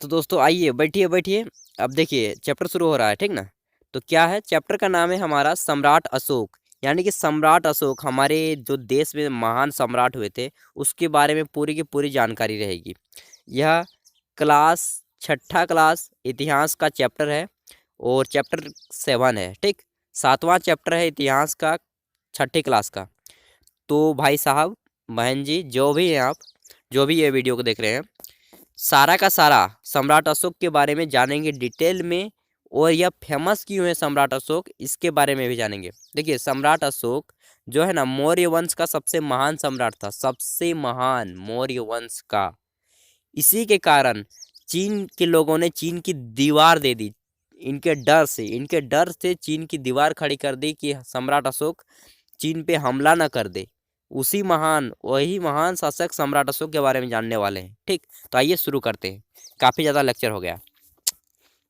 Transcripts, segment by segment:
तो दोस्तों आइए बैठिए बैठिए। अब देखिए चैप्टर शुरू हो रहा है, ठीक ना। तो क्या है, चैप्टर का नाम है हमारा सम्राट अशोक। यानी कि सम्राट अशोक हमारे जो देश में महान सम्राट हुए थे उसके बारे में पूरी की पूरी जानकारी रहेगी। यह क्लास छठा क्लास इतिहास का चैप्टर है और चैप्टर 7 है, ठीक। 7वां चैप्टर है इतिहास का, छठी क्लास का। तो भाई साहब, बहन जी, जो भी हैं आप, जो भी ये वीडियो को देख रहे हैं, सारा का सारा सम्राट अशोक के बारे में जानेंगे डिटेल में। और यह फेमस क्यों है सम्राट अशोक, इसके बारे में भी जानेंगे। देखिए सम्राट अशोक जो है ना, मौर्य वंश का सबसे महान सम्राट था, सबसे महान मौर्य वंश का। इसी के कारण चीन के लोगों ने चीन की दीवार दे दी। इनके डर से चीन की दीवार खड़ी कर दी कि सम्राट अशोक चीन पे हमला न कर दे। वही महान शासक सम्राट अशोक के बारे में जानने वाले हैं, ठीक। तो आइए शुरू करते हैं, काफ़ी ज़्यादा लेक्चर हो गया।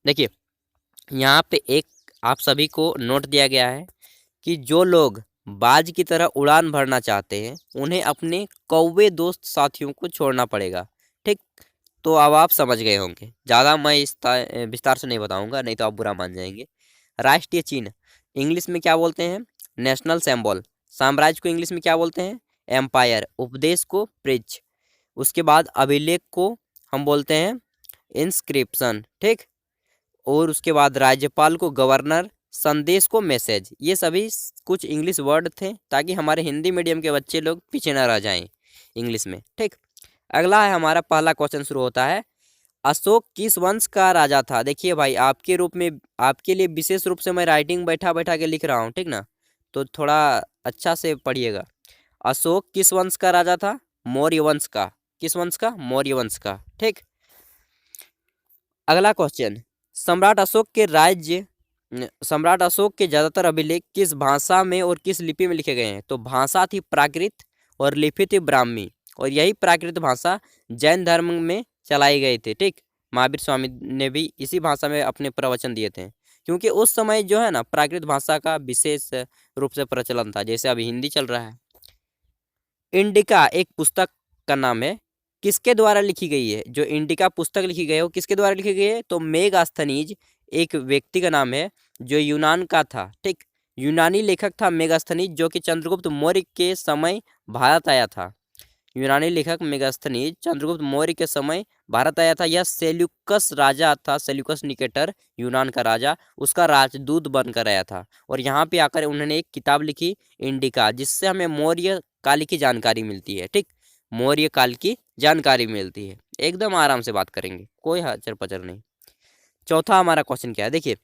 देखिए यहाँ पे एक आप सभी को नोट दिया गया है कि जो लोग बाज की तरह उड़ान भरना चाहते हैं उन्हें अपने कौवे दोस्त साथियों को छोड़ना पड़ेगा, ठीक। तो अब आप समझ गए होंगे, ज़्यादा मैं विस्तार से नहीं बताऊंगा, नहीं तो आप बुरा मान जाएंगे। राष्ट्रीय चिन्ह इंग्लिश में क्या बोलते हैं? National symbol. साम्राज्य को इंग्लिश में क्या बोलते हैं? एम्पायर। उपदेश को प्रीच। उसके बाद अभिलेख को हम बोलते हैं इंस्क्रिप्शन, ठीक। और उसके बाद राज्यपाल को गवर्नर, संदेश को मैसेज। ये सभी कुछ इंग्लिश वर्ड थे ताकि हमारे हिंदी मीडियम के बच्चे लोग पीछे न रह जाएं इंग्लिश में, ठीक। अगला है हमारा पहला क्वेश्चन शुरू होता है, अशोक किस वंश का राजा था? देखिए भाई, आपके रूप में, आपके लिए विशेष रूप से मैं राइटिंग बैठा बैठा के लिख रहा हूँ, ठीक ना। तो थोड़ा अच्छा से पढ़िएगा। अशोक किस वंश का राजा था? मौर्य वंश का। किस वंश का? मौर्य वंश का, ठीक। अगला क्वेश्चन, सम्राट अशोक के ज्यादातर अभिलेख किस भाषा में और किस लिपि में लिखे गए हैं? तो भाषा थी प्राकृत और लिपि थी ब्राह्मी। और यही प्राकृत भाषा जैन धर्म में चलाई गई थी, ठीक। महावीर स्वामी ने भी इसी भाषा में अपने प्रवचन दिए थे, क्योंकि उस समय जो है ना प्राकृत भाषा का विशेष रूप से प्रचलन था, जैसे अभी हिंदी चल रहा है। इंडिका एक पुस्तक का नाम है, किसके द्वारा लिखी गई है? जो इंडिका पुस्तक लिखी गई है वो किसके द्वारा लिखी गई है? तो मेगास्थनीज एक व्यक्ति का नाम है जो यूनान का था, ठीक। यूनानी लेखक था मेगास्थनीज, जो कि चंद्रगुप्त मौर्य के समय भारत आया था। यूनानी लेखक मेगास्थनीज चंद्रगुप्त मौर्य के समय भारत आया था। यह सेल्यूकस राजा था, सेल्यूकस निकेटर, यूनान का राजा, उसका राजदूत बनकर आया था। और यहाँ पे आकर उन्होंने एक किताब लिखी इंडिका, जिससे हमें मौर्य काल की जानकारी मिलती है, ठीक। मौर्य काल की जानकारी मिलती है। एकदम आराम से बात करेंगे, कोई हचर पचर नहीं। चौथा हमारा क्वेश्चन क्या है, देखिए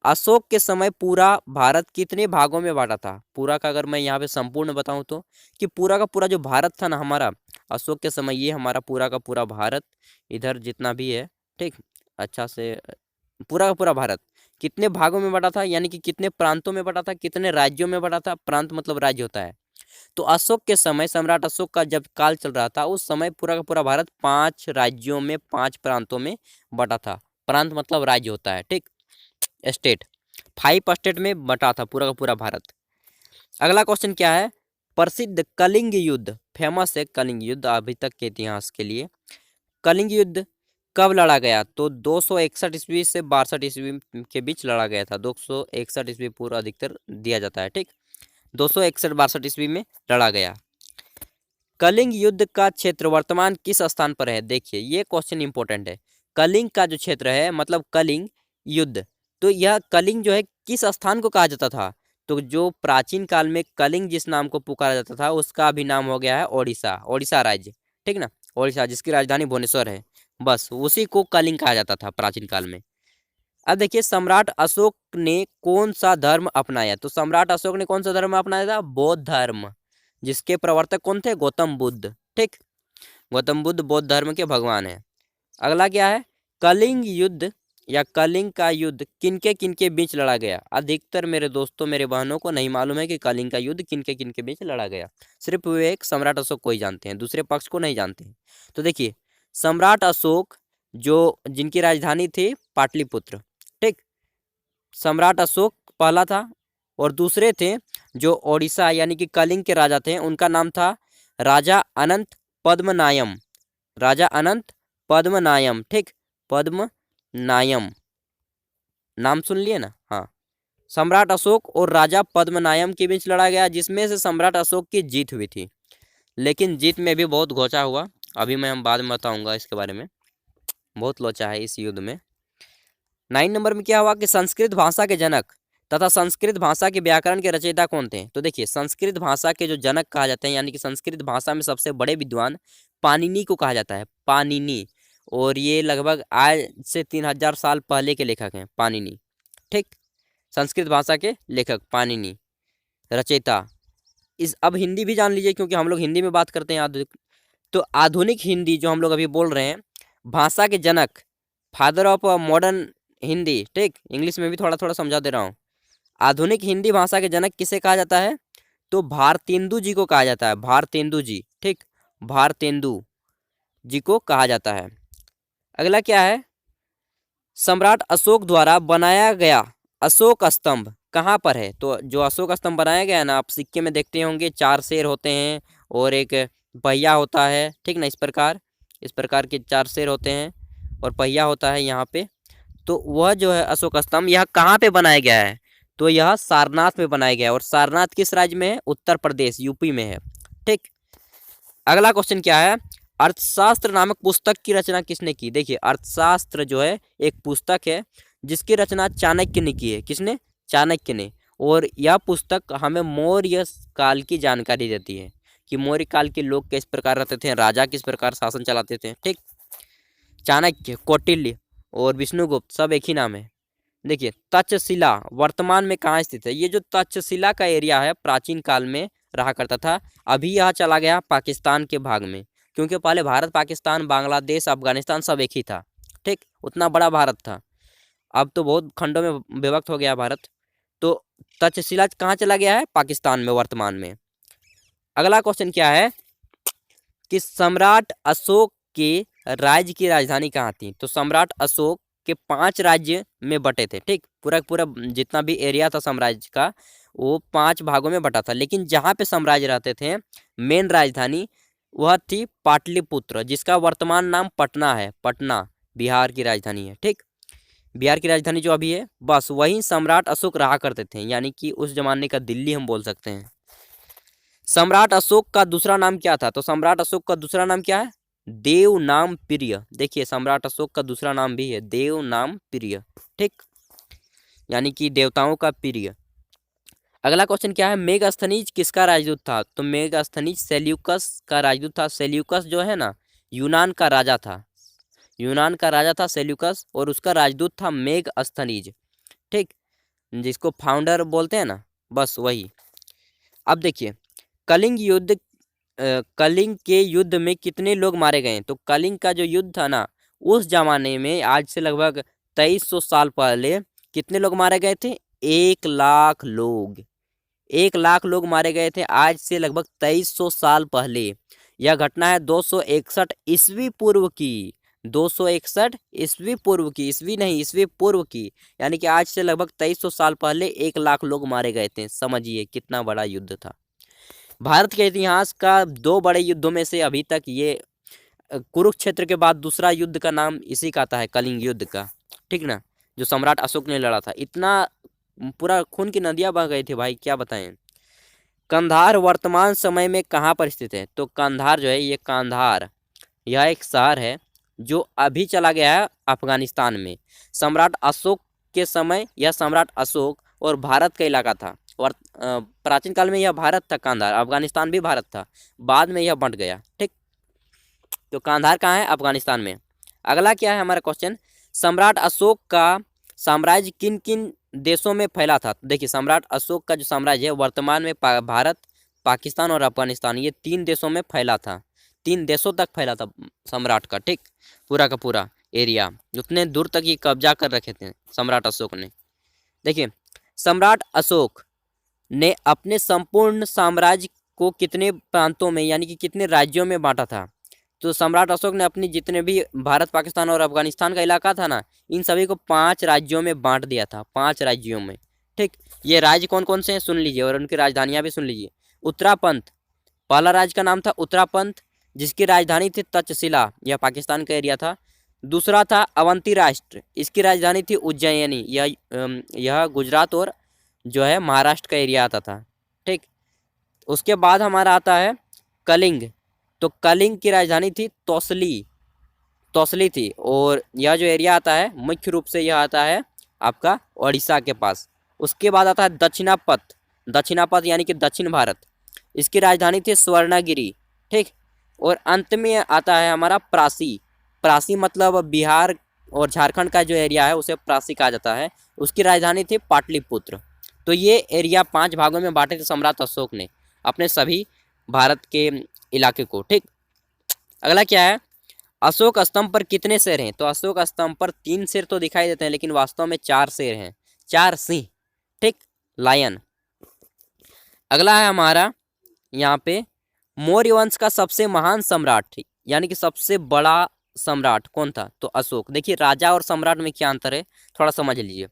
अशोक के समय पूरा भारत कितने भागों में बांटा था? पूरा का अगर मैं यहाँ पे संपूर्ण बताऊं तो, कि पूरा का पूरा जो भारत था ना हमारा अशोक के समय, ये हमारा पूरा का पूरा भारत, इधर जितना भी है, ठीक, अच्छा से, पूरा का पूरा भारत कितने भागों में बटा था, यानी कि कितने प्रांतों में बटा था, कितने राज्यों में बटा था। प्रांत मतलब राज्य होता है। तो अशोक के समय, सम्राट अशोक का जब काल चल रहा था उस समय पूरा का पूरा भारत 5 राज्यों में, 5 प्रांतों में बटा था। प्रांत मतलब राज्य होता है, ठीक। स्टेट, 5 स्टेट में बटा था पूरा का पूरा भारत। अगला क्वेश्चन क्या है, प्रसिद्ध कलिंग युद्ध, फेमस है कलिंग युद्ध अभी तक के इतिहास के लिए। कलिंग युद्ध कब लड़ा गया? तो 261 ईस्वी से 62 ईस्वी के बीच लड़ा गया था। 261 ईस्वी पूर्व अधिकतर दिया जाता है, ठीक। 261-62 ईस्वी में लड़ा गया। कलिंग युद्ध का क्षेत्र वर्तमान किस स्थान पर है? देखिए ये क्वेश्चन इंपॉर्टेंट है। कलिंग का जो क्षेत्र है, मतलब कलिंग युद्ध, तो यह कलिंग जो है किस स्थान को कहा जाता था? तो जो प्राचीन काल में कलिंग जिस नाम को पुकारा जाता था उसका अभी नाम हो गया है ओडिशा, ओडिशा राज्य, ठीक ना। ओडिशा जिसकी राजधानी भुवनेश्वर है, बस उसी को कलिंग कहा जाता था प्राचीन काल में। अब देखिए सम्राट अशोक ने कौन सा धर्म अपनाया? तो सम्राट अशोक ने कौन सा धर्म अपनाया था? बौद्ध धर्म, जिसके प्रवर्तक कौन थे? गौतम बुद्ध, ठीक। गौतम बुद्ध बौद्ध धर्म के भगवान हैं। अगला क्या है, कलिंग युद्ध या कलिंग का युद्ध किनके किनके बीच लड़ा गया? अधिकतर मेरे दोस्तों, मेरे बहनों को नहीं मालूम है कि कलिंग का युद्ध किनके किनके बीच लड़ा गया। सिर्फ वे एक सम्राट अशोक को ही जानते हैं, दूसरे पक्ष को नहीं जानते हैं। तो देखिए सम्राट अशोक जो, जिनकी राजधानी थी पाटलिपुत्र, ठीक। सम्राट अशोक पहला था, और दूसरे थे जो ओडिशा यानी कि कलिंग के राजा थे, उनका नाम था राजा अनंत पद्मनायम, राजा अनंत पद्मनायम, ठीक। पद्मनायम, नाम सुन लिए ना? हाँ, सम्राट अशोक और राजा पद्मनायम के बीच लड़ा गया, जिसमें से सम्राट अशोक की जीत हुई थी, लेकिन जीत में भी बहुत घोचा हुआ। अभी हम बाद में बताऊंगा इसके बारे में। बहुत लोचा है इस युद्ध में। 9 नंबर में क्या हुआ कि संस्कृत भाषा के जनक तथा संस्कृत भाषा के व्याकरण के रचयिता कौन थे? तो देखिए, संस्कृत भाषा के जो जनक कहा जाते हैं, यानी कि संस्कृत भाषा में सबसे बड़े विद्वान पाणिनि को कहा जाता है, पाणिनि। और ये लगभग आज से 3000 साल पहले के लेखक हैं पाणिनि। ठीक, संस्कृत भाषा के लेखक पाणिनि, रचयिता। इस अब हिंदी भी जान लीजिए, क्योंकि हम लोग हिंदी में बात करते हैं आधुनिक। तो आधुनिक हिंदी जो हम लोग अभी बोल रहे हैं, भाषा के जनक, फादर ऑफ मॉडर्न हिंदी। ठीक, इंग्लिश में भी थोड़ा थोड़ा समझा दे रहा हूँ। आधुनिक हिंदी भाषा के जनक किसे कहा जाता है? तो भारतेंदु जी को कहा जाता है, भारतेंदु जी। ठीक, भारतेंदु जी को कहा जाता है। अगला क्या है? सम्राट अशोक द्वारा बनाया गया अशोक स्तंभ कहाँ पर है? तो जो अशोक स्तंभ बनाया गया है ना, आप सिक्के में देखते होंगे, 4 शेर होते हैं और एक पहिया होता है। ठीक ना, इस प्रकार के 4 शेर होते हैं और पहिया होता है यहाँ पे। तो वह जो है अशोक स्तंभ, यह कहाँ पे बनाया गया है? तो यह सारनाथ में बनाया गया है। और सारनाथ किस राज्य में है? उत्तर प्रदेश, यूपी में है। ठीक, अगला क्वेश्चन क्या है? अर्थशास्त्र नामक पुस्तक की रचना किसने की? देखिए, अर्थशास्त्र जो है एक पुस्तक है जिसकी रचना चाणक्य ने की है। किसने? चाणक्य ने। और यह पुस्तक हमें मौर्य काल की जानकारी देती है कि मौर्य काल के लोग किस प्रकार रहते थे, राजा किस प्रकार शासन चलाते थे। ठीक, चाणक्य, कौटिल्य और विष्णुगुप्त सब एक ही नाम है। देखिए, तक्षशिला वर्तमान में कहाँ स्थित है? ये जो तक्षशिला का एरिया है, प्राचीन काल में रहा करता था, अभी यह चला गया पाकिस्तान के भाग में, क्योंकि पहले भारत, पाकिस्तान, बांग्लादेश, अफगानिस्तान सब एक ही था। ठीक, उतना बड़ा भारत था। अब तो बहुत खंडों में विभक्त हो गया भारत। तो तक्षशिला कहाँ चला गया है? पाकिस्तान में वर्तमान में। अगला क्वेश्चन क्या है कि सम्राट अशोक के राज्य की राजधानी कहाँ थी? तो सम्राट अशोक के 5 राज्य में बटे थे। ठीक, पूरा पूरा जितना भी एरिया था साम्राज्य का, वो 5 भागों में बटा था। लेकिन जहाँ पे साम्राज्य रहते थे, मेन राजधानी वह थी पाटलिपुत्र, जिसका वर्तमान नाम पटना है। पटना बिहार की राजधानी है। ठीक, बिहार की राजधानी जो अभी है, बस वही सम्राट अशोक रहा करते थे, यानी कि उस जमाने का दिल्ली हम बोल सकते हैं। सम्राट अशोक का दूसरा नाम क्या था? तो सम्राट अशोक का दूसरा नाम क्या है? देव नाम प्रिय। देखिए, सम्राट अशोक का दूसरा नाम भी है देव नाम प्रिय। ठीक, यानी कि देवताओं का प्रिय। अगला क्वेश्चन क्या है? मेगास्थनीज किसका राजदूत था? तो मेगास्थनीज सेल्यूकस का राजदूत था। सेल्यूकस जो है ना, यूनान का राजा था। यूनान का राजा था सेल्यूकस, और उसका राजदूत था मेगास्थनीज। ठीक, जिसको फाउंडर बोलते हैं ना, बस वही। अब देखिए, कलिंग युद्ध, कलिंग के युद्ध में कितने लोग मारे गए? तो कलिंग का जो युद्ध था ना, उस जमाने में, आज से लगभग 2300 साल पहले, कितने लोग मारे गए थे? 1 लाख लोग। 1 लाख लोग मारे गए थे आज से लगभग 2300 साल पहले। यह घटना है 261 ईस्वी पूर्व की। 261 ईस्वी पूर्व की, ईस्वी नहीं, ईस्वी पूर्व की। यानी कि आज से लगभग 2300 साल पहले 1 लाख लोग मारे गए थे। समझिए कितना बड़ा युद्ध था। भारत के इतिहास का 2 बड़े युद्धों में से अभी तक ये कुरुक्षेत्र के बाद दूसरा युद्ध का नाम इसी का आता है, कलिंग युद्ध का। ठीक ना, जो सम्राट अशोक ने लड़ा था। इतना पूरा खून की नदियां बह गई थी भाई, क्या बताएं। कंधार वर्तमान समय में कहाँ पर स्थित है? तो कंधार जो है, ये कंधार, यह एक शहर है जो अभी चला गया है अफगानिस्तान में। सम्राट अशोक के समय यह सम्राट अशोक और भारत का इलाका था। और प्राचीन काल में यह भारत था कंधार, अफगानिस्तान भी भारत था, बाद में यह बंट गया। ठीक, तो कंधार कहाँ है? अफगानिस्तान में। अगला क्या है हमारा क्वेश्चन? सम्राट अशोक का साम्राज्य किन किन देशों में फैला था? देखिए, सम्राट अशोक का जो साम्राज्य है वर्तमान में भारत, पाकिस्तान और अफगानिस्तान, ये 3 देशों में फैला था। 3 देशों तक फैला था सम्राट का। ठीक, पूरा का पूरा एरिया, उतने दूर तक ये कब्जा कर रखे थे सम्राट अशोक ने। देखिए, सम्राट अशोक ने अपने संपूर्ण साम्राज्य को कितने प्रांतों में, यानी कि कितने राज्यों में बांटा था? तो सम्राट अशोक ने अपनी जितने भी भारत, पाकिस्तान और अफगानिस्तान का इलाका था ना, इन सभी को 5 राज्यों में बांट दिया था। 5 राज्यों में। ठीक, ये राज्य कौन कौन से हैं सुन लीजिए, और उनकी राजधानियां भी सुन लीजिए। उत्तरापंथ, पहला राज्य का नाम था उत्तरापंथ, जिसकी राजधानी थी तक्षशिला, यह पाकिस्तान का एरिया था। दूसरा था अवंती राष्ट्र, इसकी राजधानी थी उज्जैनी। यह गुजरात और जो है महाराष्ट्र का एरिया आता था। ठीक, उसके बाद हमारा आता है कलिंग। तो कलिंग की राजधानी थी तौसली थी। और यह जो एरिया आता है मुख्य रूप से यह आता है आपका उड़ीसा के पास। उसके बाद आता है दक्षिणापथ यानी कि दक्षिण भारत, इसकी राजधानी थी स्वर्णगिरी। ठीक, और अंत में आता है हमारा प्रासी मतलब बिहार और झारखंड का जो एरिया है उसे प्रासी कहा जाता है, उसकी राजधानी थी पाटलिपुत्र। तो ये एरिया 5 भागों में बांटे थे सम्राट अशोक ने अपने सभी भारत के इलाके को। ठीक, अगला क्या है, अशोक स्तंभ पर कितने शेर हैं? तो अशोक स्तंभ पर 3 शेर तो दिखाई देते हैं, लेकिन वास्तव में 4 शेर हैं, 4 सिंह। ठीक, लायन। अगला है हमारा यहाँ पे मौर्य वंश का सबसे महान सम्राट यानी कि सबसे बड़ा सम्राट कौन था? तो अशोक। देखिए राजा और सम्राट में क्या अंतर है, थोड़ा समझ लीजिए।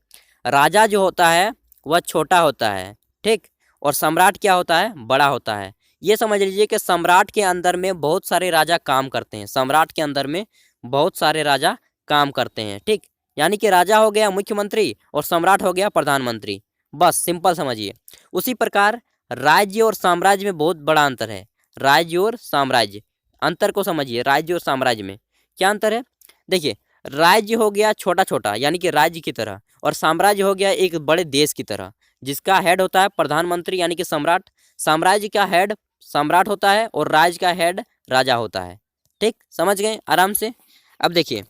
राजा जो होता है वह छोटा होता है, ठीक, और सम्राट क्या होता है? बड़ा होता है। ये समझ लीजिए कि सम्राट के अंदर में बहुत सारे राजा काम करते हैं, सम्राट के अंदर में बहुत सारे राजा काम करते हैं। ठीक, यानी कि राजा हो गया मुख्यमंत्री और सम्राट हो गया प्रधानमंत्री, बस सिंपल समझिए। उसी प्रकार राज्य और साम्राज्य में बहुत बड़ा अंतर है। राज्य और साम्राज्य, अंतर को समझिए। राज्य और साम्राज्य में क्या अंतर है? देखिए राज्य हो गया छोटा छोटा यानी कि राज्य की तरह, और साम्राज्य हो गया एक बड़े देश की तरह, जिसका हेड होता है प्रधानमंत्री यानी कि सम्राट। साम्राज्य का हेड सम्राट होता है और राज्य का हेड राजा होता है। ठीक, समझ गए आराम से। अब देखिए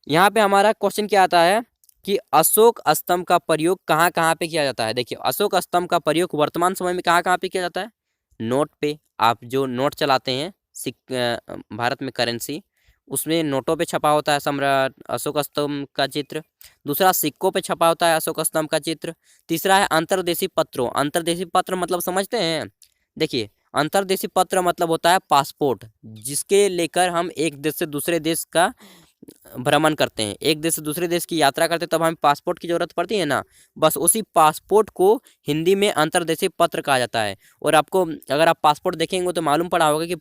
यहाँ पे हमारा क्वेश्चन क्या आता है कि अशोक स्तंभ का प्रयोग कहाँ कहाँ पे किया जाता है? देखिए अशोक स्तंभ का प्रयोग वर्तमान समय में कहाँ कहाँ पे किया जाता है? नोट पे, आप जो नोट चलाते हैं भारत में करेंसी, उसमें नोटों पे छपा होता है सम्राट अशोक स्तंभ का चित्र। दूसरा सिक्कों पे छपा होता है अशोक स्तंभ का चित्र। तीसरा है अंतर्देशीय पत्रों। अंतर्देशीय पत्र मतलब समझते हैं? देखिए अंतर्देशीय पत्र मतलब होता है पासपोर्ट, जिसके लेकर हम एक देश से दूसरे देश का भ्रमण करते हैं, एक देश से दूसरे देश की यात्रा करते हैं, तब हमें पासपोर्ट की जरूरत पड़ती है ना। बस उसी पासपोर्ट को हिंदी में अंतर्देशीय पत्र कहा जाता है। और आपको अगर आप पासपोर्ट देखेंगे तो मालूम पड़ा होगा कि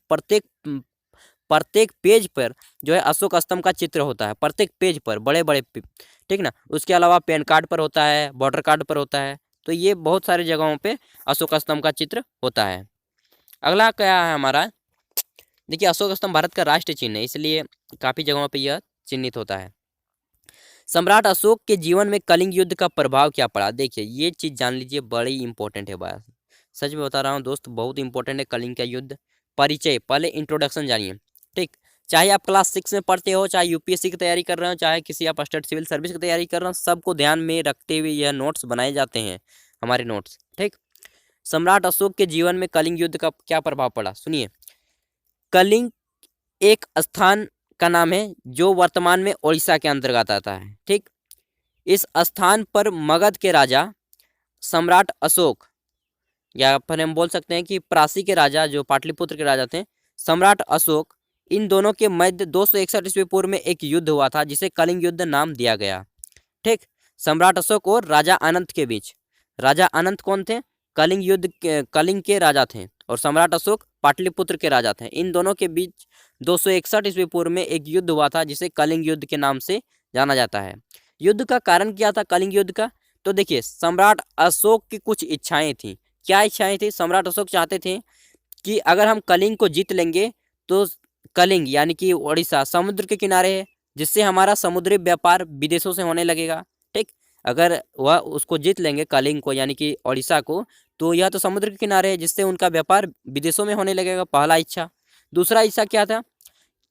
प्रत्येक पेज पर जो है अशोक स्तंभ का चित्र होता है, प्रत्येक पेज पर बड़े बड़े, ठीक ना। उसके अलावा पैन कार्ड पर होता है, वोटर कार्ड पर होता है। तो ये बहुत सारी जगहों पे अशोक स्तंभ का चित्र होता है। अगला क्या है हमारा, देखिए अशोक स्तंभ भारत का राष्ट्रीय चिन्ह है, इसलिए काफ़ी जगहों पे यह चिन्हित होता है। सम्राट अशोक के जीवन में कलिंग युद्ध का प्रभाव क्या पड़ा? देखिए ये चीज़ जान लीजिए, बड़ी इंपॉर्टेंट है बात, सच में बता रहा हूँ दोस्त, बहुत इंपॉर्टेंट है कलिंग का युद्ध। परिचय, पहले इंट्रोडक्शन जानिए। ठीक, चाहे आप क्लास 6 में पढ़ते हो, चाहे यूपीएससी की तैयारी कर रहे हो, चाहे किसी आप स्टेट सिविल सर्विस की तैयारी कर रहे हो, सबको ध्यान में रखते हुए यह नोट्स बनाए जाते हैं, हमारे नोट्स। ठीक, सम्राट अशोक के जीवन में कलिंग युद्ध का क्या प्रभाव पड़ा, सुनिए। कलिंग एक स्थान का नाम है जो वर्तमान में उड़ीसा के अंतर्गत आता है। ठीक, इस स्थान पर मगध के राजा सम्राट अशोक, या फिर हम बोल सकते हैं कि प्रासी के राजा जो पाटलिपुत्र के राजा थे सम्राट अशोक, इन दोनों के मध्य 261 ईस्वी पूर्व में एक युद्ध हुआ था जिसे कलिंग युद्ध नाम दिया गया। ठीक, सम्राट अशोक और राजा अनंत के बीच। राजा अनंत कौन थे? कलिंग के राजा थे, और सम्राट अशोक पाटलिपुत्र के राजा थे। इन दोनों के बीच 261 ईस्वी पूर्व में एक युद्ध हुआ था जिसे कलिंग युद्ध के नाम से जाना जाता है। युद्ध का कारण क्या था कलिंग युद्ध का? तो देखिए सम्राट अशोक की कुछ इच्छाएं थी। क्या इच्छाएं थी? सम्राट अशोक चाहते थे कि अगर हम कलिंग को जीत लेंगे तो कलिंग यानी कि उड़ीसा समुद्र के किनारे है, जिससे हमारा समुद्री व्यापार विदेशों से होने लगेगा। ठीक, अगर वह उसको जीत लेंगे कलिंग को यानी कि उड़ीसा को, तो यह तो समुद्र के किनारे है, जिससे उनका व्यापार विदेशों में होने लगेगा, पहला इच्छा। दूसरा इच्छा क्या था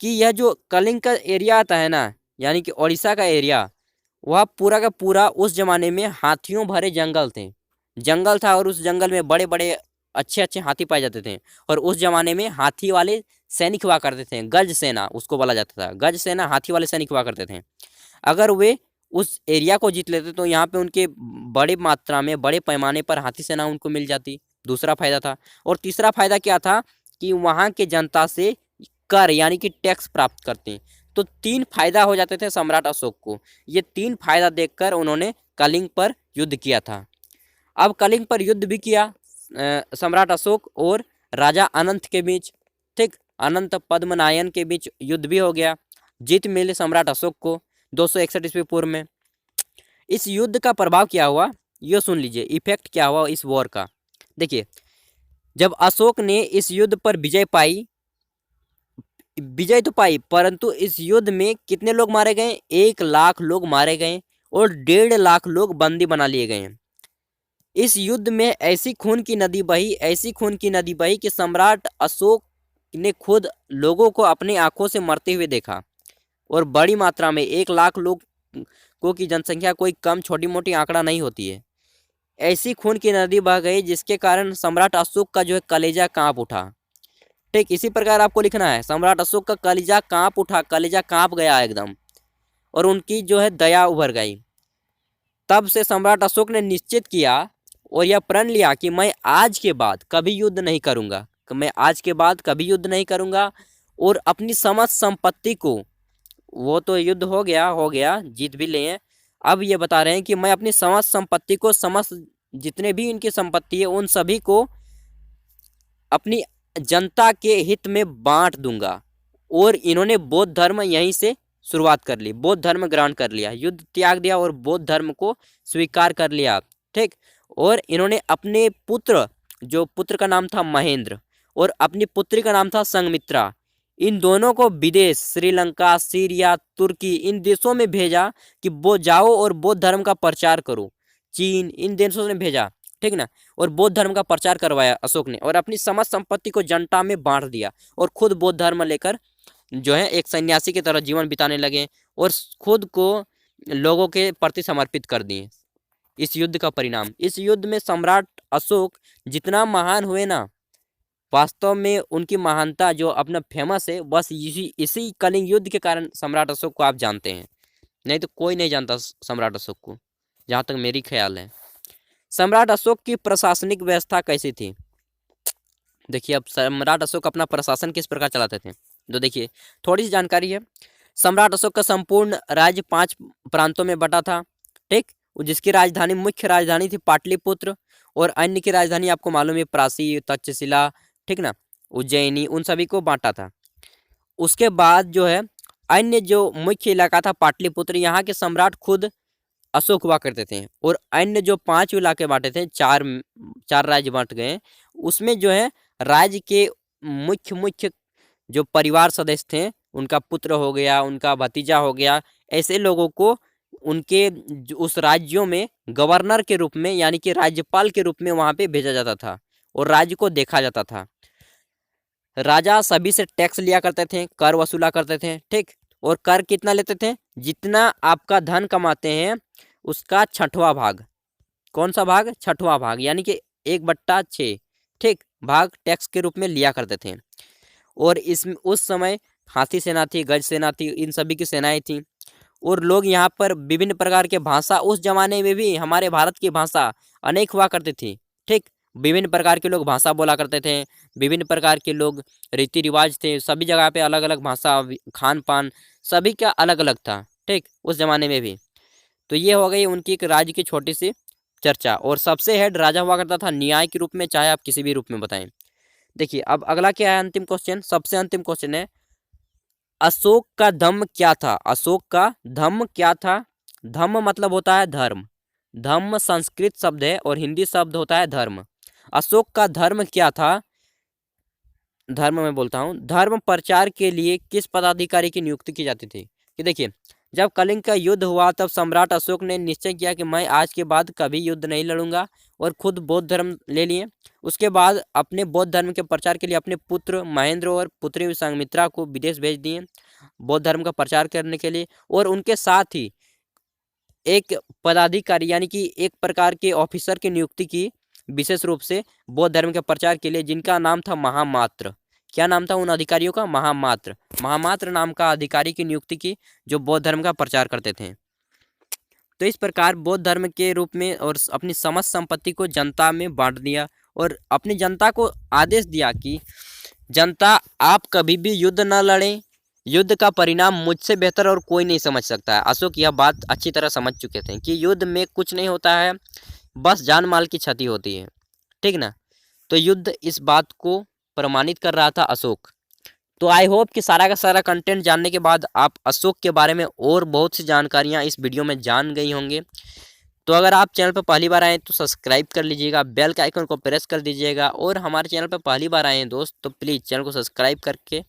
कि यह जो कलिंग का एरिया आता है ना, यानी कि उड़ीसा का एरिया, वह पूरा का पूरा उस जमाने में हाथियों भरे जंगल था, और उस जंगल में बड़े बड़े अच्छे अच्छे हाथी पाए जाते थे। और उस जमाने में हाथी वाले सैनिक हुआ करते थे, गज सेना उसको बोला जाता था। गज सेना हाथी वाले सैनिक हुआ करते थे। अगर वे उस एरिया को जीत लेते तो यहाँ पे उनके बड़ी मात्रा में बड़े पैमाने पर हाथी सेना उनको मिल जाती, दूसरा फायदा था। और तीसरा फायदा क्या था कि वहाँ के जनता से कर यानी कि टैक्स प्राप्त करते। तो 3 फायदा हो जाते थे सम्राट अशोक को। ये 3 फायदा देखकर उन्होंने कलिंग पर युद्ध किया था। अब कलिंग पर युद्ध भी किया सम्राट अशोक और राजा अनंत के बीच। ठीक, अनंत पद्मनायन के बीच युद्ध भी हो गया। जीत मिली सम्राट अशोक को 261 ईस्वी पूर्व में। इस युद्ध का प्रभाव क्या हुआ, ये सुन लीजिए, इफेक्ट क्या हुआ इस वॉर का। देखिए, जब अशोक ने इस युद्ध पर विजय तो पाई, परंतु इस युद्ध में कितने लोग मारे गए, 1 लाख लोग मारे गए और 1.5 लाख लोग बंदी बना लिए गए। इस युद्ध में ऐसी खून की नदी बही, ऐसी खून की नदी बही कि सम्राट अशोक ने खुद लोगों को अपनी आंखों से मरते हुए देखा। और बड़ी मात्रा में 1 लाख लोग को की जनसंख्या कोई कम छोटी मोटी आंकड़ा नहीं होती है। ऐसी खून की नदी बह गई जिसके कारण सम्राट अशोक का जो है कलेजा कांप उठा। ठीक इसी प्रकार आपको लिखना है, सम्राट अशोक का कलेजा कांप उठा, कलेजा कांप गया एकदम, और उनकी जो है दया उभर गई। तब से सम्राट अशोक ने निश्चित किया और यह प्रण लिया कि मैं आज के बाद कभी युद्ध नहीं करूंगा, मैं आज के बाद कभी युद्ध नहीं करूंगा। और अपनी समस्त संपत्ति को, वो तो युद्ध हो गया जीत भी लिए, अब ये बता रहे हैं कि मैं अपनी समस्त संपत्ति को, समस्त जितने भी इनकी संपत्ति है उन सभी को अपनी जनता के हित में बांट दूंगा। और इन्होंने बौद्ध धर्म यहीं से शुरुआत कर ली, बौद्ध धर्म ग्रहण कर लिया, युद्ध त्याग दिया और बौद्ध धर्म को स्वीकार कर लिया। ठीक, और इन्होंने अपने पुत्र, जो पुत्र का नाम था महेंद्र और अपनी पुत्री का नाम था संघमित्रा, इन दोनों को विदेश, श्रीलंका, सीरिया, तुर्की, इन देशों में भेजा कि वो जाओ और बौद्ध धर्म का प्रचार करो। चीन, इन देशों ने भेजा, ठीक ना, और बौद्ध धर्म का प्रचार करवाया अशोक ने, और अपनी समस्त संपत्ति को जनता में बांट दिया और खुद बौद्ध धर्म लेकर जो है एक सन्यासी की तरह जीवन बिताने लगे और खुद को लोगों के प्रति समर्पित कर दिए। इस युद्ध का परिणाम, इस युद्ध में सम्राट अशोक जितना महान हुए ना, वास्तव में उनकी महानता जो अपना फेमस है, बस इसी कलिंग युद्ध के कारण सम्राट अशोक को आप जानते हैं, नहीं तो कोई नहीं जानता सम्राट अशोक को, जहाँ तक मेरी ख्याल है। सम्राट अशोक की प्रशासनिक व्यवस्था कैसी थी, देखिए अब सम्राट अशोक अपना प्रशासन किस प्रकार चलाते थे, तो देखिए थोड़ी सी जानकारी है। सम्राट अशोक का संपूर्ण राज्य 5 प्रांतों में बटा था। ठीक, जिसकी राजधानी, मुख्य राजधानी थी पाटलिपुत्र, और अन्य की राजधानी आपको मालूम है प्राची, तक्षशिला, ठीक ना, उज्जैनी, उन सभी को बांटा था। उसके बाद जो है अन्य जो मुख्य इलाका था पाटलिपुत्र, यहाँ के सम्राट खुद अशोक हुआ करते थे। और अन्य जो 5 इलाके बांटे थे, चार राज्य बांट गए, उसमें जो है राज्य के मुख्य जो परिवार सदस्य थे, उनका पुत्र हो गया, उनका भतीजा हो गया, ऐसे लोगों को उनके उस राज्यों में गवर्नर के रूप में, यानी कि राज्यपाल के रूप में वहाँ पे भेजा जाता था और राज्य को देखा जाता था। राजा सभी से टैक्स लिया करते थे, कर वसूला करते थे। ठीक, और कर कितना लेते थे, जितना आपका धन कमाते हैं उसका 6वां भाग। कौन सा भाग, 6वां भाग, यानी कि 1/6, ठीक, भाग टैक्स के रूप में लिया करते थे। और इसमें उस समय हाथी सेना थी, गज सेना थी, इन सभी की सेनाएं थी। और लोग यहाँ पर विभिन्न प्रकार के भाषा, उस जमाने में भी हमारे भारत की भाषा अनेक हुआ करती थी। ठीक, विभिन्न प्रकार के लोग भाषा बोला करते थे, विभिन्न प्रकार के लोग रीति रिवाज थे, सभी जगह पे अलग अलग भाषा, खान पान सभी का अलग अलग था। ठीक, उस जमाने में भी। तो ये हो गई उनकी एक राज्य की छोटी सी चर्चा। और सबसे हेड राजा हुआ करता था न्याय के रूप में, चाहे आप किसी भी रूप में बताएं। देखिए अब अगला क्या है, अंतिम क्वेश्चन, सबसे अंतिम क्वेश्चन है, अशोक का धम्म क्या था, अशोक का धम्म क्या था। धम्म मतलब होता है धर्म, धम्म संस्कृत शब्द है और हिंदी शब्द होता है धर्म। अशोक का धर्म क्या था, धर्म मैं बोलता हूँ, धर्म प्रचार के लिए किस पदाधिकारी की नियुक्ति की जाती थी। कि देखिए जब कलिंग का युद्ध हुआ तब सम्राट अशोक ने निश्चय किया कि मैं आज के बाद कभी युद्ध नहीं लड़ूंगा और खुद बौद्ध धर्म ले लिए। उसके बाद अपने बौद्ध धर्म के प्रचार के लिए अपने पुत्र महेंद्र और पुत्री संघमित्रा को विदेश भेज दिए बौद्ध धर्म का प्रचार करने के लिए। और उनके साथ ही एक पदाधिकारी यानी कि एक प्रकार के ऑफिसर की नियुक्ति की विशेष रूप से बौद्ध धर्म के प्रचार के लिए, जिनका नाम था महामात्र। क्या नाम था उन अधिकारियों का, महामात्र। महामात्र नाम का अधिकारी की नियुक्ति की जो बौद्ध धर्म का प्रचार करते थे। तो इस प्रकार बौद्ध धर्म के रूप में और अपनी समस्त संपत्ति को जनता में बांट दिया और अपनी जनता को आदेश दिया कि जनता आप कभी भी युद्ध न लड़ें, युद्ध का परिणाम मुझसे बेहतर और कोई नहीं समझ सकता है। अशोक यह बात अच्छी तरह समझ चुके थे कि युद्ध में कुछ नहीं होता है, बस जान माल की क्षति होती है। ठीक ना, तो युद्ध इस बात को प्रमाणित कर रहा था अशोक। तो आई होप कि सारा का सारा कंटेंट जानने के बाद आप अशोक के बारे में और बहुत सी जानकारियाँ इस वीडियो में जान गई होंगे। तो अगर आप चैनल पर पहली बार आए तो सब्सक्राइब कर लीजिएगा, बेल के आइकन को प्रेस कर दीजिएगा, और हमारे चैनल पर पहली बार आए हैं दोस्त तो प्लीज़ चैनल को सब्सक्राइब करके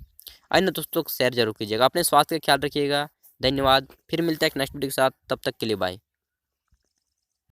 अन्य दोस्तों को शेयर जरूर कीजिएगा। अपने स्वास्थ्य का ख्याल रखिएगा। धन्यवाद। फिर मिलता है एक नेक्स्ट वीडियो के साथ, तब तक के लिए बाय।